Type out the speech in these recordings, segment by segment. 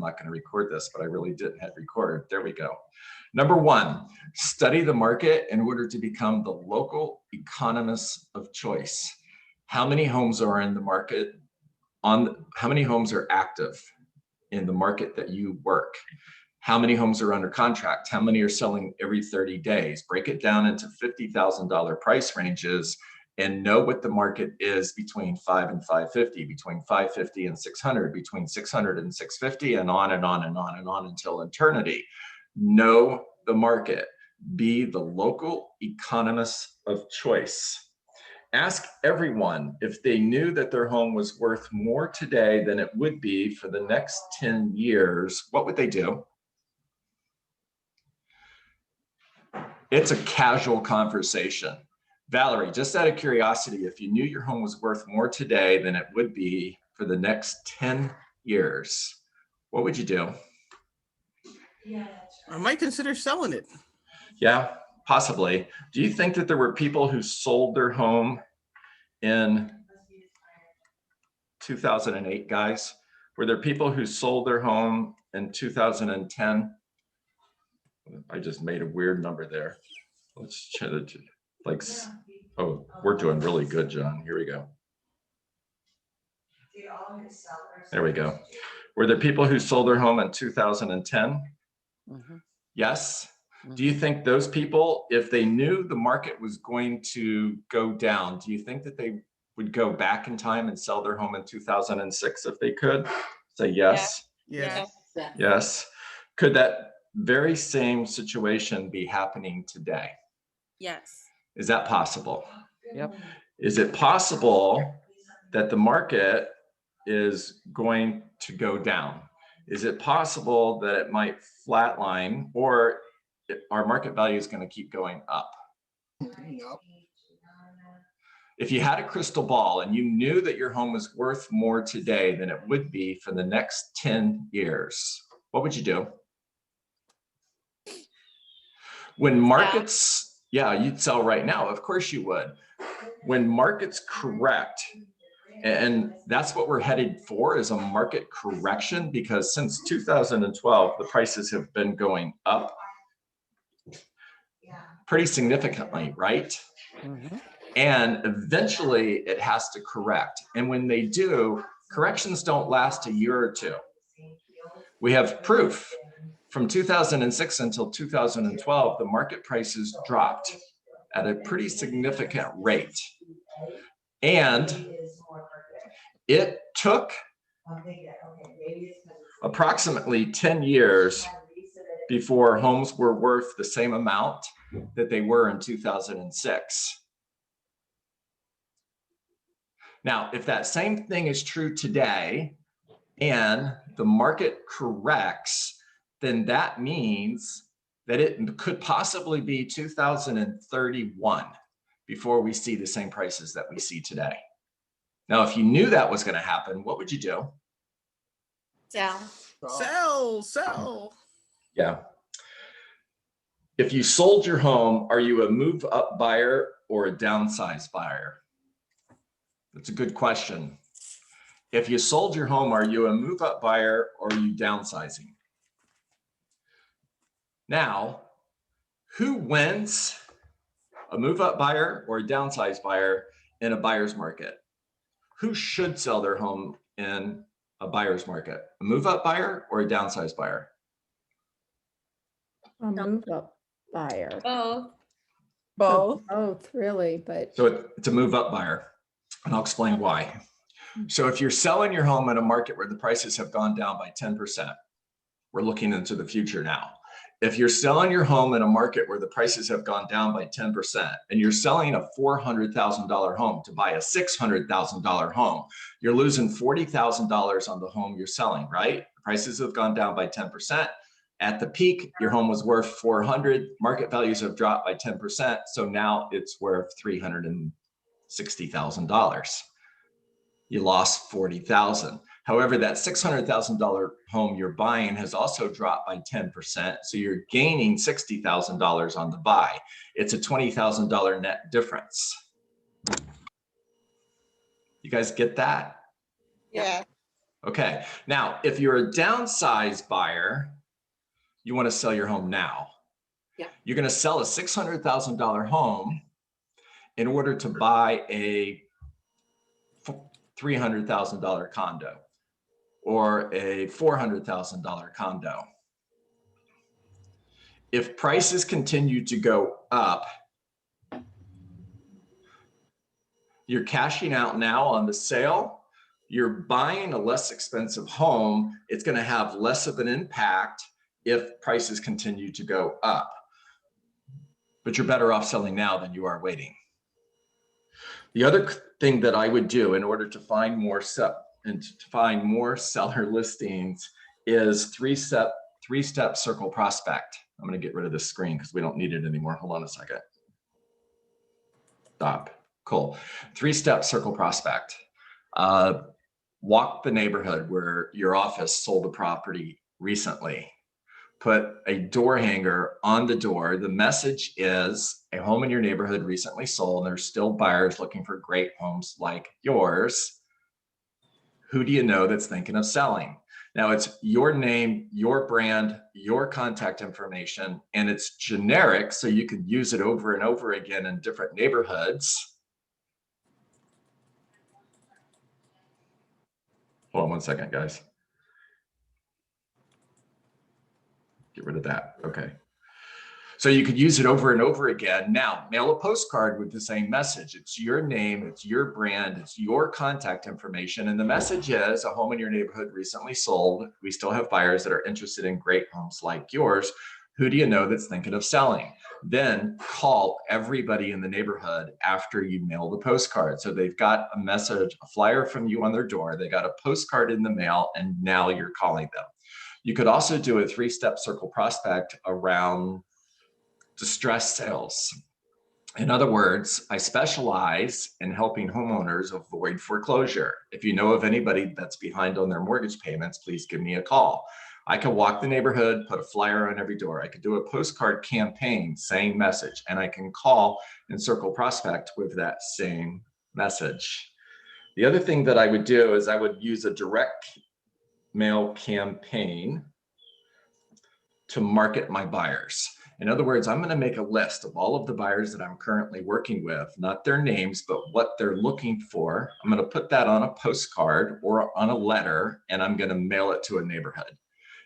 not going to record this, but I really didn't hit record. There we go. Number one, study the market in order to become the local economist of choice. How many homes are in the market? How many homes are active in the market that you work? How many homes are under contract? How many are selling every 30 days? Break it down into $50,000 price ranges and know what the market is between 5 and 550, between 550 and 600, between 600 and 650, and on and on and on and on until eternity. Know the market. Be the local economist of choice. Ask everyone if they knew that their home was worth more today than it would be for the next 10 years, what would they do? It's a casual conversation. Valerie, just out of curiosity, if you knew your home was worth more today than it would be for the next 10 years, what would you do? I might consider selling it. Yeah, possibly. Do you think that there were people who sold their home in 2008, guys? Were there people who sold their home in 2010? I just made a weird number there. Let's check it. Like, oh, we're doing really good, John. Here we go. There we go. Were there people who sold their home in 2010? Mm-hmm. Yes. Mm-hmm. Do you think those people, if they knew the market was going to go down, do you think that they would go back in time and sell their home in 2006 if they could? Say yes. Yeah. Yes. Yes. Could that very same situation be happening today? Yes. Is that possible? Yep. Is it possible that the market is going to go down? Is it possible that it might flatline, or our market value is going to keep going up? Nope. If you had a crystal ball and you knew that your home was worth more today than it would be for the next 10 years, what would you do? When markets, yeah, you'd sell right now. Of course you would. When markets correct, and that's what we're headed for, is a market correction, because since 2012, the prices have been going up pretty significantly, right? Mm-hmm. And eventually it has to correct. And when they do, corrections don't last a year or two. We have proof. From 2006 until 2012, the market prices dropped at a pretty significant rate. And it took approximately 10 years before homes were worth the same amount that they were in 2006. Now, if that same thing is true today and the market corrects, then that means that it could possibly be 2031 before we see the same prices that we see today. Now, if you knew that was going to happen, what would you do? Sell. Yeah. If you sold your home, are you a move up buyer or a downsize buyer? That's a good question. If you sold your home, are you a move up buyer or are you downsizing? Now, who wins, a move up buyer or a downsize buyer in a buyer's market? Who should sell their home in a buyer's market? A move up buyer or a downsize buyer? A move up buyer. Both, really, but. So it's a move up buyer, and I'll explain why. So if you're selling your home in a market where the prices have gone down by 10%, we're looking into the future now. If you're selling your home in a market where the prices have gone down by 10%, and you're selling a $400,000 home to buy a $600,000 home, you're losing $40,000 on the home you're selling, right? Prices have gone down by 10%. At the peak, your home was worth $400,000. Market values have dropped by 10%. So now it's worth $360,000. You lost $40,000. However, that $600,000 home you're buying has also dropped by 10%. So you're gaining $60,000 on the buy. It's a $20,000 net difference. You guys get that? Yeah. Okay, now if you're a downsized buyer, you want to sell your home now. Yeah. You're going to sell a $600,000 home in order to buy a $300,000 condo or a $400,000 condo. If prices continue to go up, you're cashing out now on the sale, you're buying a less expensive home, it's going to have less of an impact if prices continue to go up. But you're better off selling now than you are waiting. The other thing that I would do in order to find more seller listings is three-step circle prospect. I'm going to get rid of this screen because we don't need it anymore. Hold on a second. Stop. Cool. Three-step circle prospect. Walk the neighborhood where your office sold a property recently. Put a door hanger on the door. The message is a home in your neighborhood recently sold. There's still buyers looking for great homes like yours. Who do you know that's thinking of selling? Now it's your name, your brand, your contact information, and it's generic, so you could use it over and over again in different neighborhoods. Hold on one second, guys. Get rid of that. Okay. So you could use it over and over again. Now, mail a postcard with the same message. It's your name, it's your brand, it's your contact information. And the message is a home in your neighborhood recently sold. We still have buyers that are interested in great homes like yours. Who do you know that's thinking of selling? Then call everybody in the neighborhood after you mail the postcard. So they've got a message, a flyer from you on their door. They got a postcard in the mail, and now you're calling them. You could also do a three-step circle prospect around distressed sales. In other words, I specialize in helping homeowners avoid foreclosure. If you know of anybody that's behind on their mortgage payments, please give me a call. I can walk the neighborhood, put a flyer on every door. I could do a postcard campaign, same message, and I can call and circle prospect with that same message. The other thing that I would do is I would use a direct mail campaign to market my buyers. In other words, I'm going to make a list of all of the buyers that I'm currently working with, not their names, but what they're looking for. I'm going to put that on a postcard or on a letter, and I'm going to mail it to a neighborhood.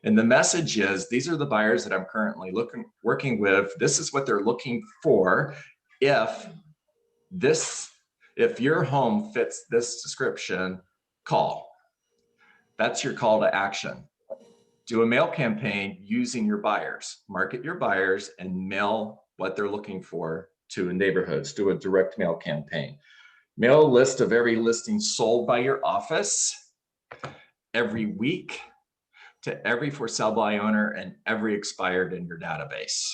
And the message is, these are the buyers that I'm currently working with. This is what they're looking for. If your home fits this description, call. That's your call to action. Do a mail campaign using your buyers. Market your buyers and mail what they're looking for to neighborhoods. Do a direct mail campaign. Mail a list of every listing sold by your office every week to every for sale by owner and every expired in your database.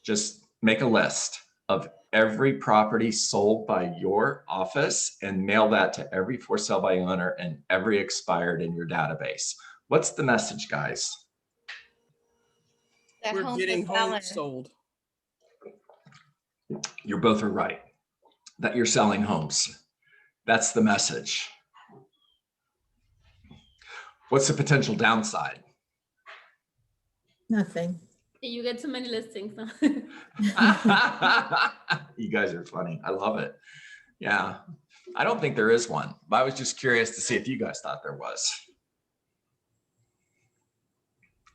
Just make a list of every property sold by your office and mail that to every for sale by owner and every expired in your database. What's the message, guys? That We're home's getting for selling. homes sold. You both are right, that you're selling homes. That's the message. What's the potential downside? Nothing. You get too many listings. You guys are funny. I love it. Yeah, I don't think there is one, but I was just curious to see if you guys thought there was.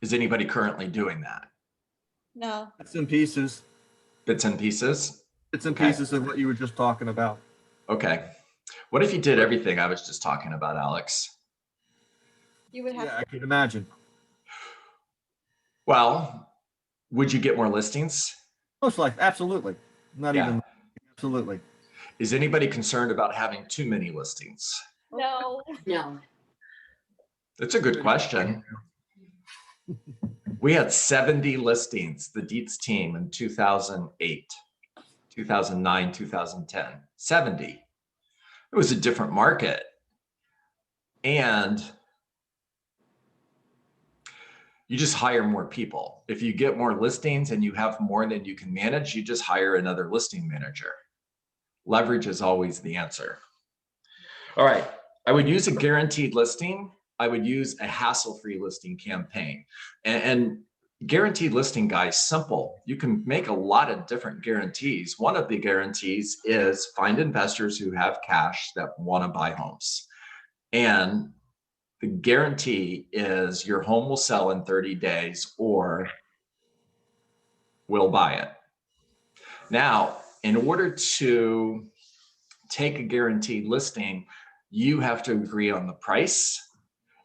Is anybody currently doing that? No. Bits and pieces. Bits and pieces? Bits and Okay. pieces of what you were just talking about. Okay. What if you did everything I was just talking about, Alex? You would have Yeah, I could imagine. Well, would you get more listings? Most likely, absolutely. Not Yeah. even, absolutely. Is anybody concerned about having too many listings? no. No. That's a good question. We had 70 listings, the Dietz team, in 2008, 2009, 2010, 70. It was a different market. And you just hire more people. If you get more listings and you have more than you can manage, you just hire another listing manager. Leverage is always the answer. All right, I would use a guaranteed listing. I would use a hassle-free listing campaign. And guaranteed listing, guys, simple. You can make a lot of different guarantees. One of the guarantees is find investors who have cash that want to buy homes. And the guarantee is your home will sell in 30 days or we'll buy it. Now, in order to take a guaranteed listing, you have to agree on the price,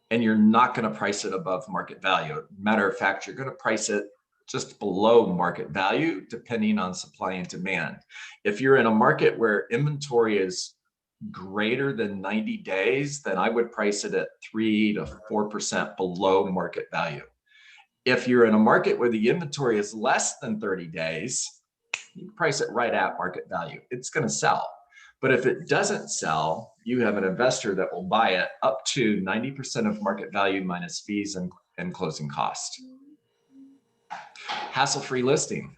and you're not going to price it above market value. Matter of fact, you're going to price it just below market value, depending on supply and demand. If you're in a market where inventory is greater than 90 days, then I would price it at 3 to 4% below market value. If you're in a market where the inventory is less than 30 days, you price it right at market value. It's going to sell. But if it doesn't sell, you have an investor that will buy it up to 90% of market value minus fees and closing cost. Hassle-free listing.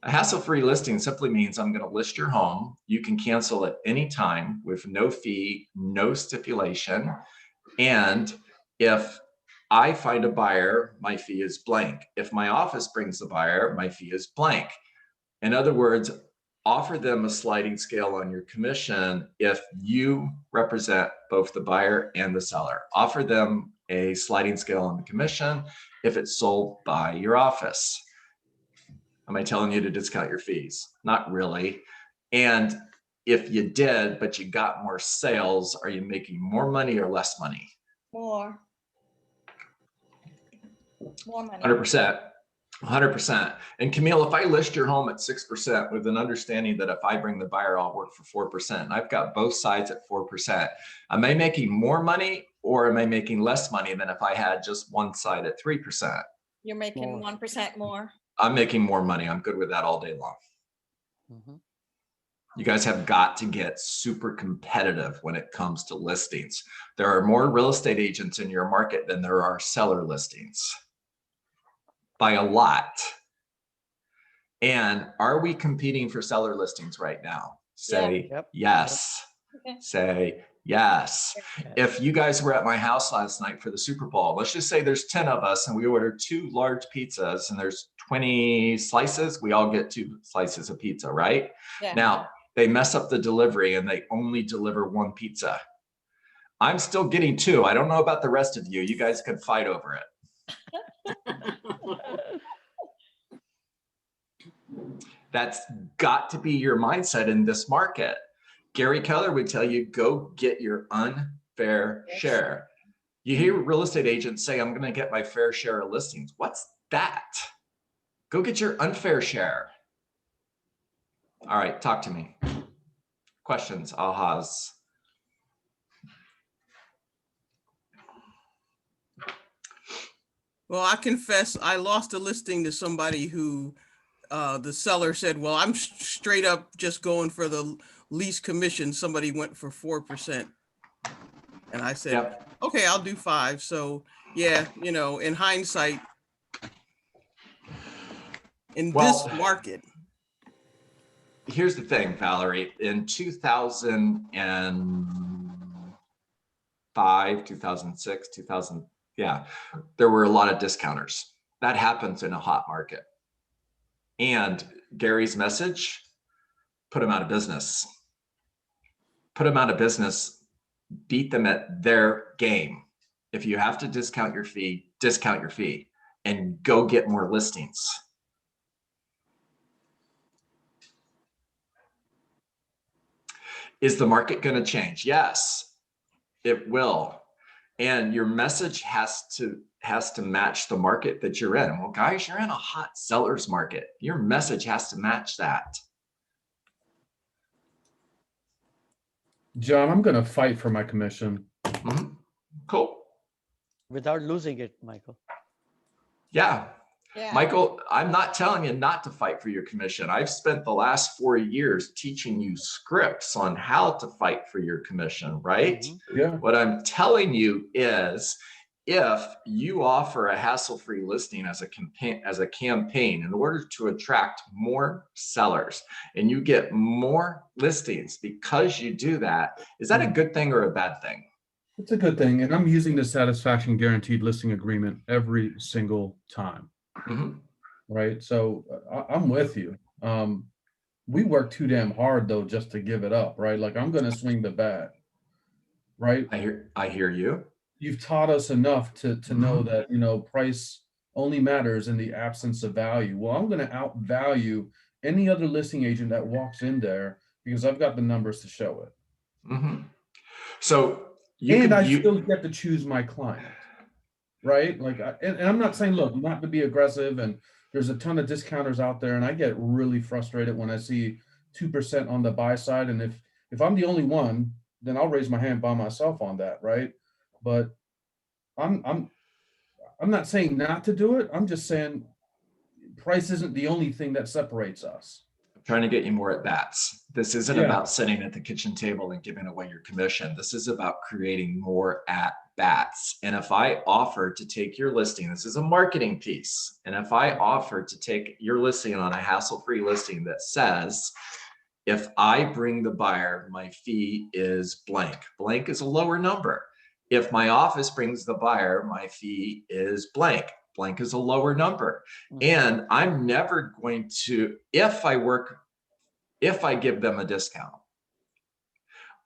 A hassle-free listing simply means I'm going to list your home. You can cancel at any time with no fee, no stipulation. And if I find a buyer, my fee is blank. If my office brings the buyer, my fee is blank. In other words, offer them a sliding scale on your commission if you represent both the buyer and the seller. Offer them a sliding scale on the commission if it's sold by your office. Am I telling you to discount your fees? Not really. And if you did, but you got more sales, are you making more money or less money? More. More money. 100%. 100%. And Camille, if I list your home at 6% with an understanding that if I bring the buyer, I'll work for 4%, and I've got both sides at 4%, am I making more money or am I making less money than if I had just one side at 3%? You're making 1% more. I'm making more money. I'm good with that all day long. Mhm. You guys have got to get super competitive when it comes to listings. There are more real estate agents in your market than there are seller listings. By a lot. And are we competing for seller listings right now? Say Yep. yes. Okay. Say yes. Yes. If you guys were at my house last night for the Super Bowl, let's just say there's 10 of us and we ordered 2 large pizzas and there's 20 slices, we all get 2 slices of pizza, right? Yeah. Now, they mess up the delivery and they only deliver 1 pizza. I'm still getting 2. I don't know about the rest of you. You guys could fight over it. That's got to be your mindset in this market. Gary Keller would tell you, go get your unfair share. You hear real estate agents say, I'm going to get my fair share of listings. What's that? Go get your unfair share. All right, talk to me. Questions, ahas. Well, I confess, I lost a listing to somebody who the seller said, well, I'm straight up just going for the least commission. Somebody went for 4%. And I said, Yep. okay, I'll do 5. So yeah, you know, in hindsight, in Well, this market. Here's the thing, Valerie, in 2005, 2006, 2000, yeah, there were a lot of discounters. That happens in a hot market. And Gary's message, put them out of business. Put them out of business, beat them at their game. If you have to discount your fee, and go get more listings. Is the market going to change? Yes, it will. And your message has to match the market that you're in. Well, guys, you're in a hot seller's market. Your message has to match that. John, I'm going to fight for my commission. Mhm. Cool. Without losing it, Michael. Yeah. Yeah. Michael, I'm not telling you not to fight for your commission. I've spent the last 4 years teaching you scripts on how to fight for your commission, right? Mhm. Yeah. What I'm telling you is if you offer a hassle-free listing as a campaign in order to attract more sellers and you get more listings because you do that, is that a good thing or a bad thing? It's a good thing. And I'm using the satisfaction guaranteed listing agreement every single time. Mhm. Right. So I'm with you. We work too damn hard though, just to give it up. Right. Like I'm going to swing the bat. Right. I hear you. You've taught us enough to know Mhm. that, you know, price only matters in the absence of value. Well, I'm going to outvalue any other listing agent that walks in there because I've got the numbers to show it. Mhm. So And I still get to choose my client, right? Like, and I'm not saying, look, not to be aggressive, and there's a ton of discounters out there, and I get really frustrated when I see 2% on the buy side. And if I'm the only one, then I'll raise my hand by myself on that, right? But I'm not saying not to do it. I'm just saying price isn't the only thing that separates us. trying to get you more at bats. This isn't Yeah. about sitting at the kitchen table and giving away your commission. This is about creating more at bats. And if I offer to take your listing, this is a marketing piece. And if I offer to take your listing on a hassle-free listing that says, if I bring the buyer, my fee is blank. Blank is a lower number. If my office brings the buyer, my fee is blank. Blank is a lower number. And I'm never going to, if I give them a discount,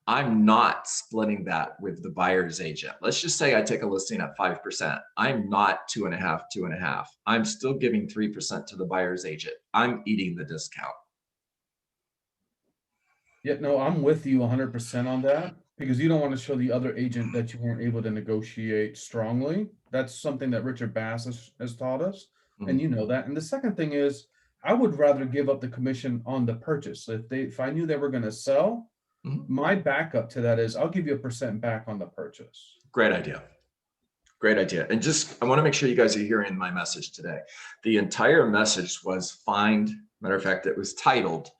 I'm not splitting that with the buyer's agent. Let's just say I take a listing at 5%. I'm not 2.5. I'm still giving 3% to the buyer's agent. I'm eating the discount. Yeah, no, I'm with you 100% on that because you don't want to show the other agent that you weren't able to negotiate strongly. That's something that Richard Bass has taught us, and you know that. And the second thing is, I would rather give up the commission on the purchase. If I knew they were going to sell, my backup to that is I'll give you a % back on the purchase. Great idea. Great idea. And I want to make sure you guys are hearing my message today. The entire message was matter of fact, it was titled,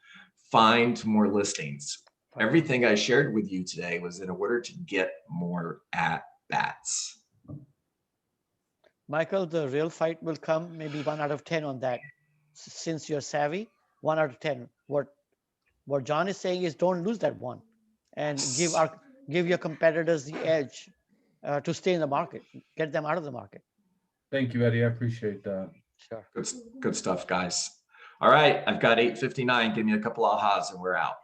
Find More Listings. Everything I shared with you today was in order to get more at bats. Michael, the real fight will come maybe 1 out of 10 on that. Since you're savvy, 1 out of 10. What John is saying is don't lose that one, and give your competitors the edge to stay in the market, get them out of the market. Thank you, Eddie. I appreciate that. Sure. Good stuff, guys. All right, I've got 8:59. Give me a couple ahas and we're out.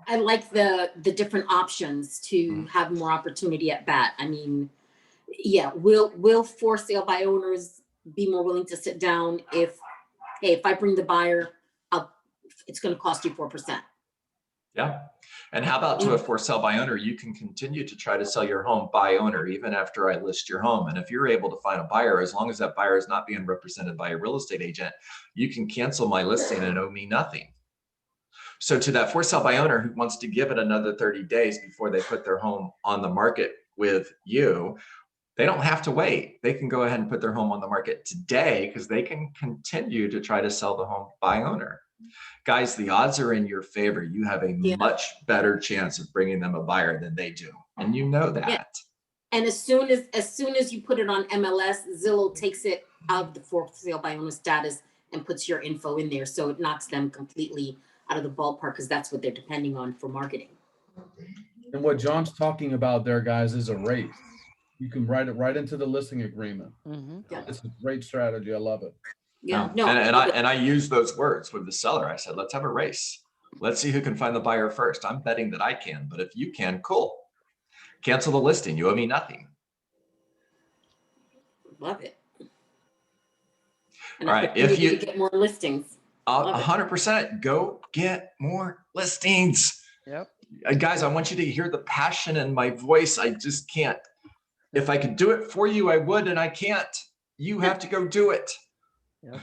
I like the different options to have more opportunity at bat. I mean, yeah, will for sale by owners be more willing to sit down if I bring the buyer, it's going to cost you 4%. Yeah. And how about to a for sale by owner, you can continue to try to sell your home by owner even after I list your home. And if you're able to find a buyer, as long as that buyer is not being represented by a real estate agent, you can cancel my listing and owe me nothing. So to that for sale by owner who wants to give it another 30 days before they put their home on the market with you, they don't have to wait. They can go ahead and put their home on the market today because they can continue to try to sell the home by owner. Guys, the odds are in your favor. You have a much better chance of bringing them a buyer than they do. And you know that. Yeah. And as soon as you put it on MLS, Zillow takes it out of the for sale by owner status and puts your info in there. So it knocks them completely out of the ballpark because that's what they're depending on for marketing. And what John's talking about there, guys, is a race. You can write it right into the listing agreement. Yeah. It's a great strategy. I love it. Yeah, no. And I use those words with the seller. I said, let's have a race. Let's see who can find the buyer first. I'm betting that I can, but if you can, cool. Cancel the listing. You owe me nothing. Love it. All right. If you get more listings. 100%, go get more listings. Yep. Guys, I want you to hear the passion in my voice. I just can't. If I could do it for you, I would, and I can't. You have to go do it. Yep.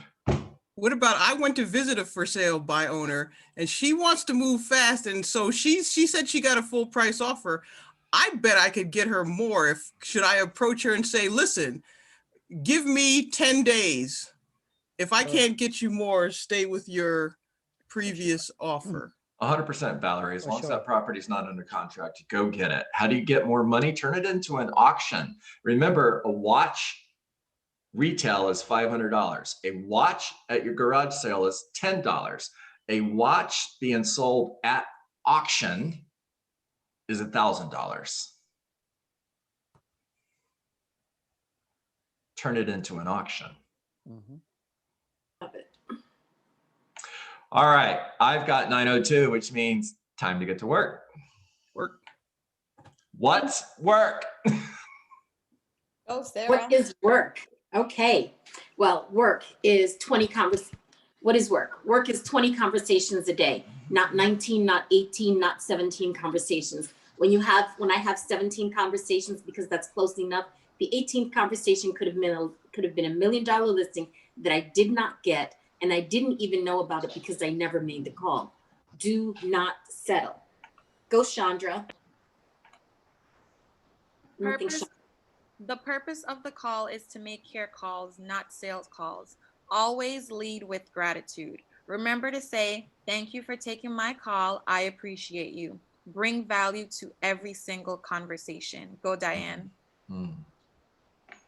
What about, I went to visit a for sale by owner and she wants to move fast. And so she said she got a full price offer. I bet I could get her more. Should I approach her and say, listen, give me 10 days. If I can't get you more, stay with your previous offer. 100%, Valerie. As For long as sure. that property's not under contract, go get it. How do you get more money? Turn it into an auction. Remember, a watch retail is $500. A watch at your garage sale is $10. A watch being sold at auction is $1,000. Turn it into an auction. Mhm. Love it. All right, I've got 9:02, which means time to get to work. Work. What's work? Go, Sarah. What is work? Okay, well, work is 20 what is work? Work is 20 conversations a day, not 19, not 18, not 17 conversations. When I have 17 conversations, because that's close enough, the 18th conversation could have been a $1 million listing that I did not get, and I didn't even know about it because I never made the call. Do not settle. Go, Chandra. Nothing, Purpose, the purpose of the call is to make care calls, not sales calls. Always lead with gratitude. Remember to say, thank you for taking my call. I appreciate you. Bring value to every single conversation. Go, Diane.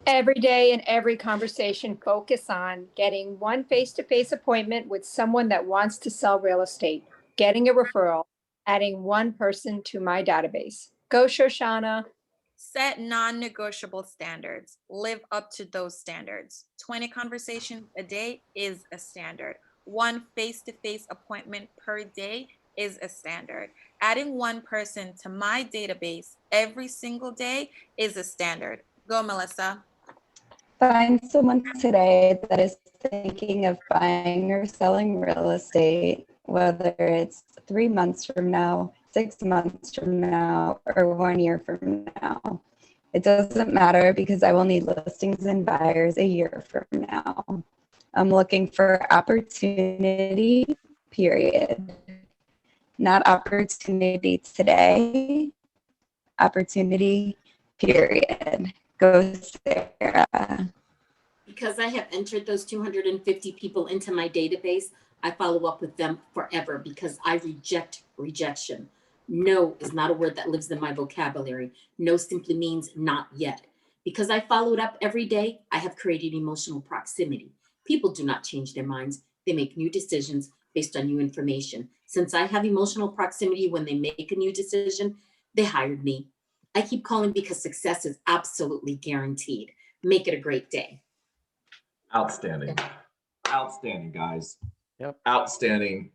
Every day in every conversation, focus on getting one face-to-face appointment with someone that wants to sell real estate, getting a referral, adding one person to my database. Go, Shoshana. Set non-negotiable standards. Live up to those standards. 20 conversations a day is a standard. One face-to-face appointment per day is a standard. Adding one person to my database every single day is a standard. Go, Melissa. Find someone today that is thinking of buying or selling real estate, whether it's 3 months from now, 6 months from now, or 1 year from now. It doesn't matter because I will need listings and buyers a year from now. I'm looking for opportunity, period. Not opportunity today, opportunity, period. Go, Sarah. because I have entered those 250 people into my database, I follow up with them forever because I reject rejection. No is not a word that lives in my vocabulary. No simply means not yet. Because I followed up every day, I have created emotional proximity. People do not change their minds. They make new decisions based on new information. Since I have emotional proximity when they make a new decision, they hired me. I keep calling because success is absolutely guaranteed. Make it a great day. Outstanding. Outstanding, guys. Yep. Outstanding.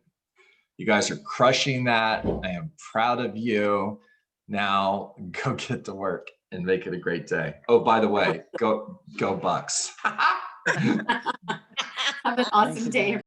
You guys are crushing that. I am proud of you. Now go get to work and make it a great day. Oh, by the way, go Bucks. Have an awesome you, day. Diane.